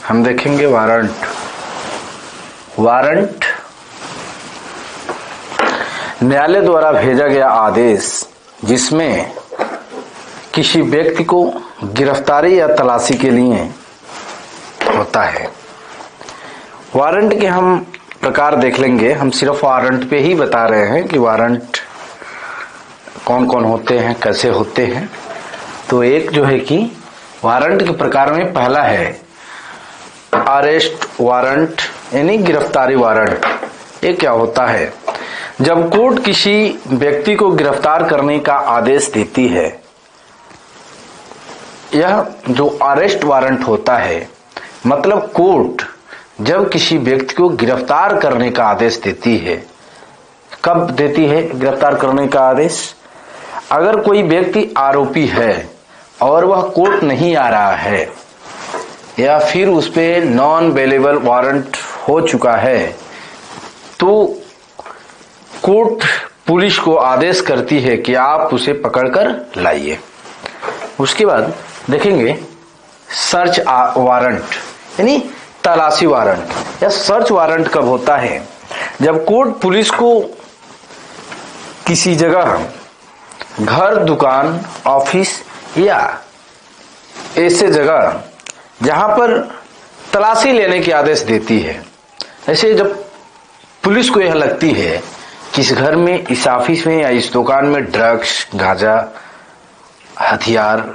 हम देखेंगे warrant. Warrant न्यायालय द्वारा भेजा गया आदेश जिसमें किसी व्यक्ति को गिरफ्तारी या तलाशी के लिए होता है। वारंट के हम प्रकार देख लेंगे। हम सिर्फ वारंट पे ही बता रहे हैं कि वारंट कौन कौन होते हैं, कैसे होते हैं। तो एक जो है कि वारंट के प्रकार में पहला है अरेस्ट वारंट यानी गिरफ्तारी वारंट। ये क्या होता है? जब कोर्ट किसी व्यक्ति को गिरफ्तार करने का आदेश देती है, यह जो अरेस्ट वारंट होता है, मतलब कोर्ट जब किसी व्यक्ति को गिरफ्तार करने का आदेश देती है, कब देती है गिरफ्तार करने का आदेश? अगर कोई व्यक्ति आरोपी है और वह कोर्ट नहीं आ रहा है या फिर उस पे नॉन अवेलेबल वारंट हो चुका है, तो कोर्ट पुलिस को आदेश करती है कि आप उसे पकड़कर लाइए। उसके बाद देखेंगे सर्च वारंट यानी तलाशी वारंट। या सर्च वारंट कब होता है? जब कोर्ट पुलिस को किसी जगह, घर, दुकान, ऑफिस या ऐसे जगह जहां पर तलाशी लेने के आदेश देती है। ऐसे जब पुलिस को यह लगती है कि इस घर में, इस ऑफिस में या इस दुकान में ड्रग्स, गांजा, हथियार,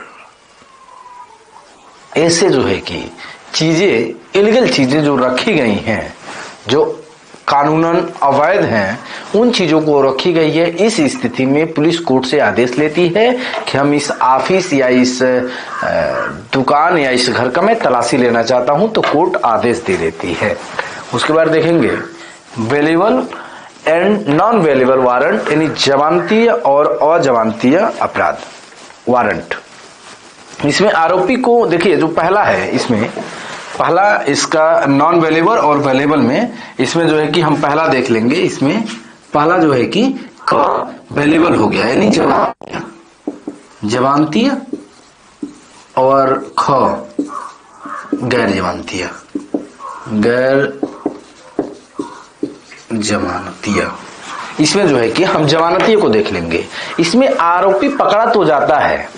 ऐसे जो है कि चीजें, इलीगल चीजें जो रखी गई हैं, जो कानूनन अवैध हैं, उन चीजों को रखी गई है। इस स्थिति में पुलिस कोर्ट से आदेश लेती है कि हम इस ऑफिस या इस दुकान या इस घर का मैं तलाशी लेना चाहता हूं, तो कोर्ट आदेश दे देती है। उसके बाद देखेंगे वेलेबल एंड नॉन वेलेबल वारंट यानी जमानतीय और अजमानतीय अपराध वारंट। इसमें आरोपी को देखिए, जो पहला है, इसमें पहला इसका नॉन वेलेबल और वेलेबल में, इसमें जो है कि हम पहला देख लेंगे। इसमें पहला जो है कि वेलेबल हो गया यानी जमानतीय और गैर जमानतीय, गैर जमानतीय। इसमें जो है कि हम जमानतीय को देख लेंगे। इसमें आरोपी पकड़ा तो जाता है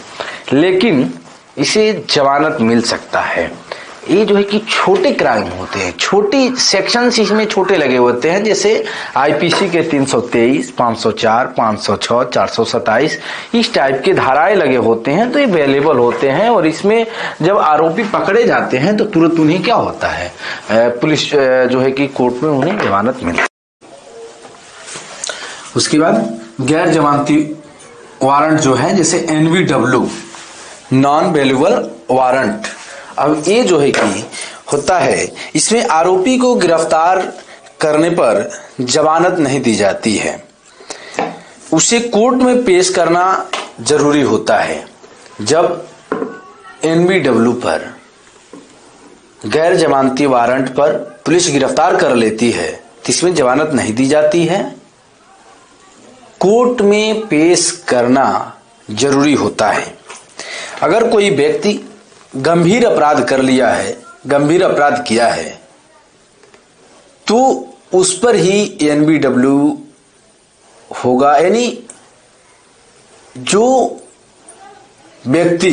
लेकिन इसे जमानत मिल सकता है। ये जो है कि छोटे क्राइम होते हैं, छोटी सेक्शंस इसमें छोटे लगे होते हैं, जैसे आईपीसी के 323, 504, 506, 427 इस टाइप के धाराएं लगे होते हैं। तो ये अवेलेबल होते हैं और इसमें जब आरोपी पकड़े जाते हैं तो तुरंत उन्हें क्या होता है, पुलिस जो है कि कोर्ट में उन्हें जमानत मिलती है। उसके बाद गैर जमानती वारंट जो है, जैसे NVW नॉन वेलेबल वारंट। अब ये जो है कि होता है, इसमें आरोपी को गिरफ्तार करने पर जमानत नहीं दी जाती है, उसे कोर्ट में पेश करना जरूरी होता है। जब NVW पर, गैर जमानती वारंट पर पुलिस गिरफ्तार कर लेती है तो इसमें जमानत नहीं दी जाती है, कोर्ट में पेश करना जरूरी होता है। अगर कोई व्यक्ति गंभीर अपराध कर लिया है, गंभीर अपराध किया है, तो उस पर ही NVW होगा। यानी जो व्यक्ति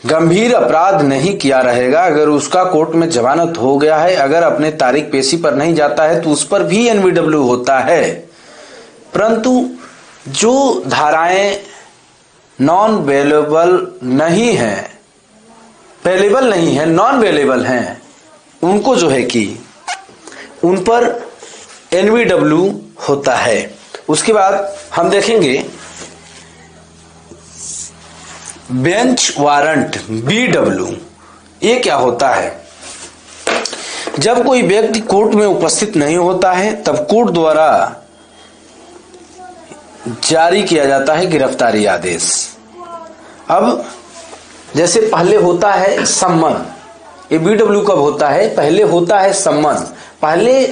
गंभीर अपराध नहीं किया रहेगा, अगर उसका कोर्ट में जमानत हो गया है, अगर अपने तारीख पेशी पर नहीं जाता है, तो उस पर भी NVW होता है। परंतु जो धाराएं नॉन वेलेबल नहीं है, वेलेबल नहीं है, नॉन वेलेबल हैं, उनको जो है कि उन पर NVW होता है। उसके बाद हम देखेंगे बेंच वारंट BW। ये क्या होता है? जब कोई व्यक्ति कोर्ट में उपस्थित नहीं होता है तब कोर्ट द्वारा जारी किया जाता है गिरफ्तारी आदेश। अब जैसे पहले होता है सम्मन, ये BW कब होता है? पहले होता है सम्मन। पहले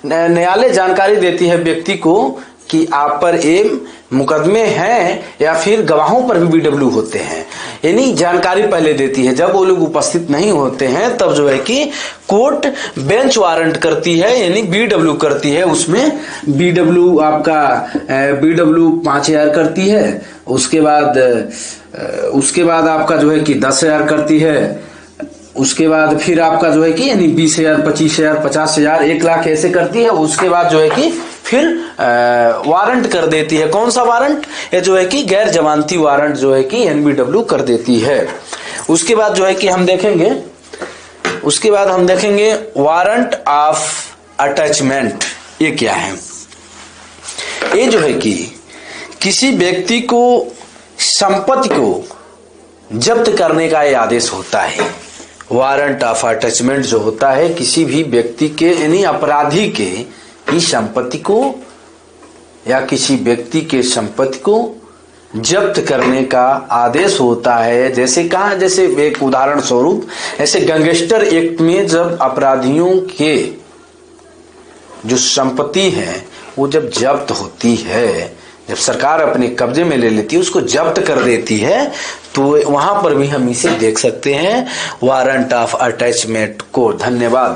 न्यायालय जानकारी देती है व्यक्ति को कि आप पर ये मुकदमे हैं या फिर गवाहों पर भी बीडब्ल्यू होते हैं, यानी जानकारी पहले देती है। जब वो लोग उपस्थित नहीं होते हैं तब जो है कि कोर्ट बेंच वारंट करती है, यानी बीडब्ल्यू करती है। उसमें बीडब्ल्यू आपका बीडब्ल्यू 5,000 करती है, उसके बाद आपका जो है कि 10,000 करती है, उसके बाद फिर आपका जो है कि यानी 20,000, 25,000, 50,000, 1,00,000 ऐसे करती है। उसके बाद जो है कि फिर वारंट कर देती है। कौन सा वारंट? ये जो है कि गैर जमानती वारंट जो है कि एनबीडब्ल्यू कर देती है। उसके बाद जो है कि हम देखेंगे वारंट ऑफ अटैचमेंट। ये क्या है? ये जो है कि किसी व्यक्ति को संपत्ति को जब्त करने का ये आदेश होता है। वारंट ऑफ अटैचमेंट जो होता है किसी भी व्यक्ति के यानी अपराधी के की संपत्ति को या किसी व्यक्ति के संपत्ति को जब्त करने का आदेश होता है। जैसे कहा, जैसे एक उदाहरण स्वरूप ऐसे गैंगस्टर एक्ट में जब अपराधियों के जो संपत्ति है वो जब जब्त होती है, जब सरकार अपने कब्जे में ले लेती है, उसको जब्त कर देती है, तो वहां पर भी हम इसे देख सकते हैं वारंट ऑफ अटैचमेंट को। धन्यवाद।